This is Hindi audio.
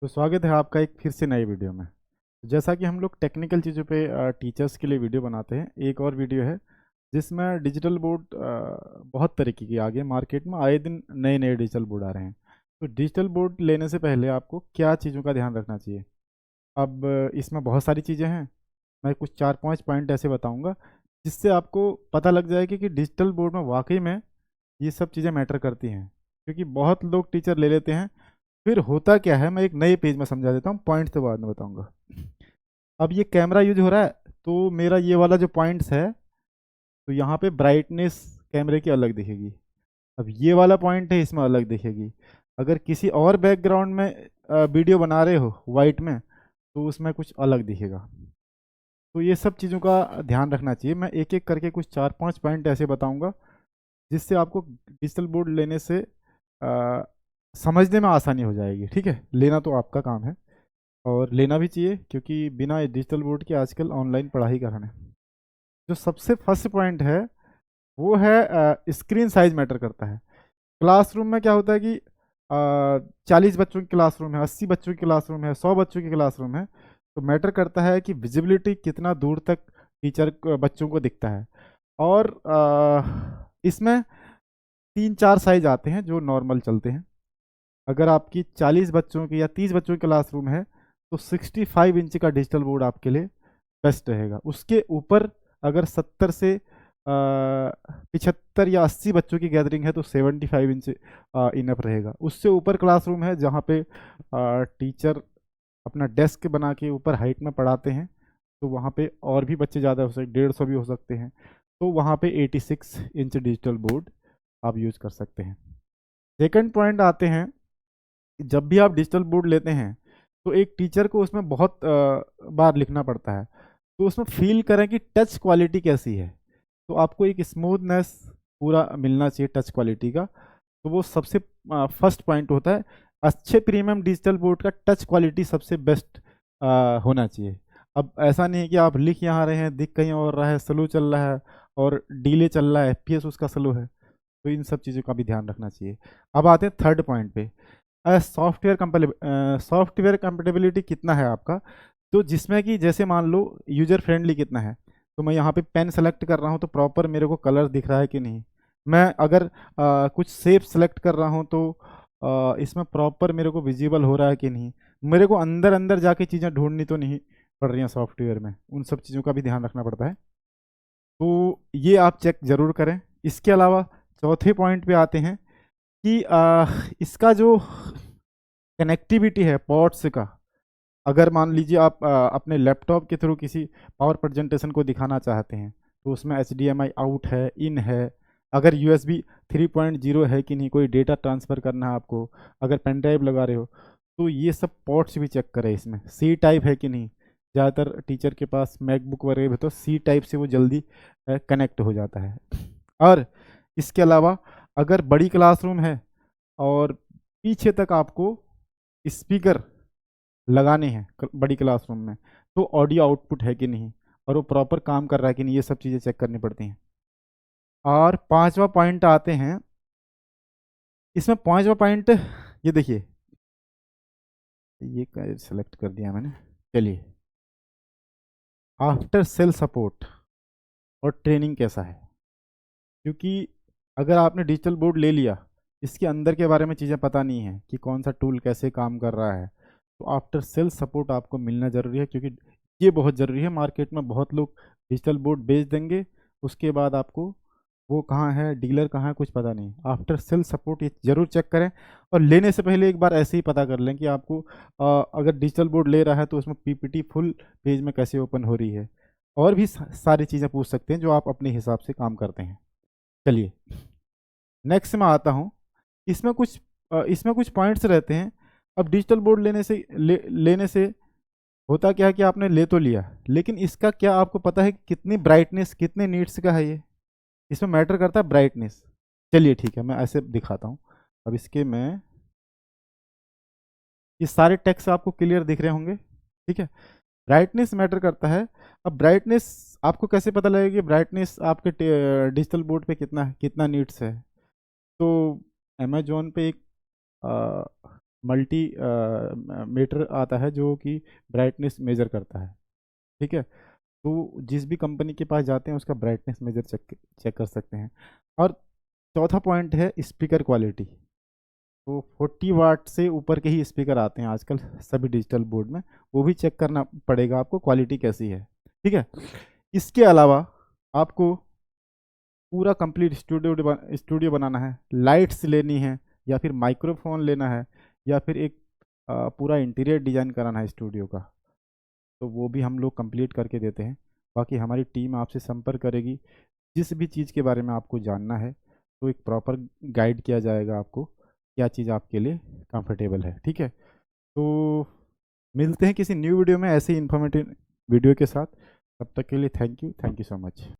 तो स्वागत है आपका एक फिर से नए वीडियो में। जैसा कि हम लोग टेक्निकल चीज़ों पे टीचर्स के लिए वीडियो बनाते हैं, एक और वीडियो है जिसमें डिजिटल बोर्ड बहुत तरीके की आ गए मार्केट में। आए दिन नए नए डिजिटल बोर्ड आ रहे हैं। तो डिजिटल बोर्ड लेने से पहले आपको क्या चीज़ों का ध्यान रखना चाहिए? अब इसमें बहुत सारी चीज़ें हैं। मैं कुछ 4-5 पॉइंट ऐसे बताऊंगा जिससे आपको पता लग जाएगा कि डिजिटल बोर्ड में वाकई में ये सब चीज़ें मैटर करती हैं। क्योंकि बहुत लोग टीचर ले लेते हैं, फिर होता क्या है मैं एक नए पेज में समझा देता हूँ, पॉइंट तो बाद में बताऊंगा। अब ये कैमरा यूज हो रहा है, तो मेरा ये वाला जो पॉइंट्स है, तो यहाँ पे ब्राइटनेस कैमरे की अलग दिखेगी। अब ये वाला पॉइंट है, इसमें अलग दिखेगी। अगर किसी और बैकग्राउंड में वीडियो बना रहे हो वाइट में, तो उसमें कुछ अलग दिखेगा। तो ये सब चीज़ों का ध्यान रखना चाहिए। मैं एक एक करके कुछ 4-5 पॉइंट ऐसे बताऊंगा जिससे आपको डिजिटल बोर्ड लेने से अ, समझने में आसानी हो जाएगी। ठीक है, लेना तो आपका काम है और लेना भी चाहिए, क्योंकि बिना डिजिटल बोर्ड के आजकल ऑनलाइन पढ़ाई कराना है। जो सबसे फर्स्ट पॉइंट है वो है स्क्रीन साइज मैटर करता है। क्लासरूम में क्या होता है कि 40 बच्चों की क्लासरूम है, 80 बच्चों की क्लासरूम है, 100 बच्चों की क्लासरूम है, तो मैटर करता है कि विजिबिलिटी कितना दूर तक टीचर बच्चों को दिखता है। और इसमें 3-4 साइज आते हैं जो नॉर्मल चलते हैं। अगर आपकी 40 बच्चों की या 30 बच्चों की क्लासरूम है, तो 65 इंच का डिजिटल बोर्ड आपके लिए बेस्ट रहेगा। उसके ऊपर अगर 70 से 75 या 80 बच्चों की गैदरिंग है, तो 75 इंच इनफ रहेगा। उससे ऊपर क्लासरूम है जहाँ पे टीचर अपना डेस्क बना के ऊपर हाइट में पढ़ाते हैं, तो वहाँ पे और भी बच्चे ज़्यादा हो सकते, 150 भी हो सकते हैं, तो वहाँ पे 86 इंच डिजिटल बोर्ड आप यूज़ कर सकते हैं। सेकंड पॉइंट आते हैं, जब भी आप डिजिटल बोर्ड लेते हैं तो एक टीचर को उसमें बहुत बार लिखना पड़ता है, तो उसमें फील करें कि टच क्वालिटी कैसी है। तो आपको एक स्मूथनेस पूरा मिलना चाहिए टच क्वालिटी का। तो वो सबसे फर्स्ट पॉइंट होता है। अच्छे प्रीमियम डिजिटल बोर्ड का टच क्वालिटी सबसे बेस्ट होना चाहिए। अब ऐसा नहीं है कि आप लिख यहाँ रहे हैं, दिख कहीं और रहा है, स्लो चल रहा है और डीले चल रहा है, एफपीएस उसका स्लो है। तो इन सब चीज़ों का भी ध्यान रखना चाहिए। अब आते हैं थर्ड पॉइंट पे, सॉफ्टवेयर कंपेटेबिलिटी कितना है आपका। तो जिसमें कि जैसे मान लो यूजर फ्रेंडली कितना है। तो मैं यहाँ पे पेन सेलेक्ट कर रहा हूँ तो प्रॉपर मेरे को कलर दिख रहा है कि नहीं। मैं अगर कुछ शेप सेलेक्ट कर रहा हूँ तो इसमें प्रॉपर मेरे को विजिबल हो रहा है कि नहीं। मेरे को अंदर अंदर जाके चीज़ें ढूंढनी तो नहीं पड़ रही हैं सॉफ्टवेयर में। उन सब चीज़ों का भी ध्यान रखना पड़ता है। तो ये आप चेक ज़रूर करें। इसके अलावा चौथे पॉइंट पे आते हैं कि इसका जो कनेक्टिविटी है पोर्ट्स का। अगर मान लीजिए आप अपने लैपटॉप के थ्रू किसी पावर प्रेजेंटेशन को दिखाना चाहते हैं, तो उसमें HDMI आउट है, इन है, अगर USB 3.0 है कि नहीं, कोई डेटा ट्रांसफ़र करना है आपको, अगर पेन ड्राइव लगा रहे हो, तो ये सब पोर्ट्स भी चेक करें। इसमें C टाइप है कि नहीं। ज़्यादातर टीचर के पास मैकबुक वगैरह भी, तो C टाइप से वो जल्दी कनेक्ट हो जाता है। और इसके अलावा अगर बड़ी क्लासरूम है और पीछे तक आपको स्पीकर लगाने हैं बड़ी क्लासरूम में, तो ऑडियो आउटपुट है कि नहीं और वो प्रॉपर काम कर रहा है कि नहीं, ये सब चीज़ें चेक करनी पड़ती हैं। और पांचवा पॉइंट आते हैं, इसमें पांचवा पॉइंट ये देखिए, ये सेलेक्ट कर दिया मैंने। चलिए, आफ्टर सेल सपोर्ट और ट्रेनिंग कैसा है। क्योंकि अगर आपने डिजिटल बोर्ड ले लिया, इसके अंदर के बारे में चीज़ें पता नहीं है कि कौन सा टूल कैसे काम कर रहा है, तो आफ्टर सेल सपोर्ट आपको मिलना ज़रूरी है। क्योंकि ये बहुत ज़रूरी है। मार्केट में बहुत लोग डिजिटल बोर्ड बेच देंगे, उसके बाद आपको वो कहाँ है, डीलर कहाँ है, कुछ पता नहीं। आफ्टर सेल सपोर्ट ये जरूर चेक करें। और लेने से पहले एक बार ऐसे ही पता कर लें कि आपको अगर डिजिटल बोर्ड ले रहा है तो उसमें पीपीटी फुल पेज में कैसे ओपन हो रही है। और भी सारी चीज़ें पूछ सकते हैं जो आप अपने हिसाब से काम करते हैं। चलिए, नेक्स्ट में आता हूँ। इसमें कुछ पॉइंट्स रहते हैं। अब डिजिटल बोर्ड लेने से होता क्या है कि आपने ले तो लिया, लेकिन इसका क्या आपको पता है कि कितनी ब्राइटनेस, कितने नीट्स का है ये। इसमें मैटर करता है ब्राइटनेस। चलिए ठीक है, मैं ऐसे दिखाता हूँ। अब इसके मैं ये सारे टेक्स्ट आपको क्लियर दिख रहे होंगे। ठीक है, ब्राइटनेस मैटर करता है। अब ब्राइटनेस आपको कैसे पता लगेगा कि ब्राइटनेस आपके डिजिटल बोर्ड पे कितना नीट्स है। तो अमेजोन पे एक मल्टी मीटर आता है जो कि ब्राइटनेस मेजर करता है। ठीक है, तो जिस भी कंपनी के पास जाते हैं उसका ब्राइटनेस मेजर चेक कर सकते हैं। और चौथा पॉइंट है स्पीकर क्वालिटी। तो 40 वाट से ऊपर के ही स्पीकर आते हैं आजकल सभी डिजिटल बोर्ड में, वो भी चेक करना पड़ेगा आपको क्वालिटी कैसी है। ठीक है, इसके अलावा आपको पूरा कंप्लीट स्टूडियो बनाना है, लाइट्स लेनी है, या फिर माइक्रोफोन लेना है, या फिर एक पूरा इंटीरियर डिजाइन कराना है स्टूडियो का, तो वो भी हम लोग कंप्लीट करके देते हैं। बाकी हमारी टीम आपसे संपर्क करेगी, जिस भी चीज़ के बारे में आपको जानना है तो एक प्रॉपर गाइड किया जाएगा आपको, क्या चीज़ आपके लिए कंफर्टेबल है। ठीक है, तो मिलते हैं किसी न्यू वीडियो में ऐसे ही इंफॉर्मेटिव वीडियो के साथ। तब तक के लिए थैंक यू सो मच।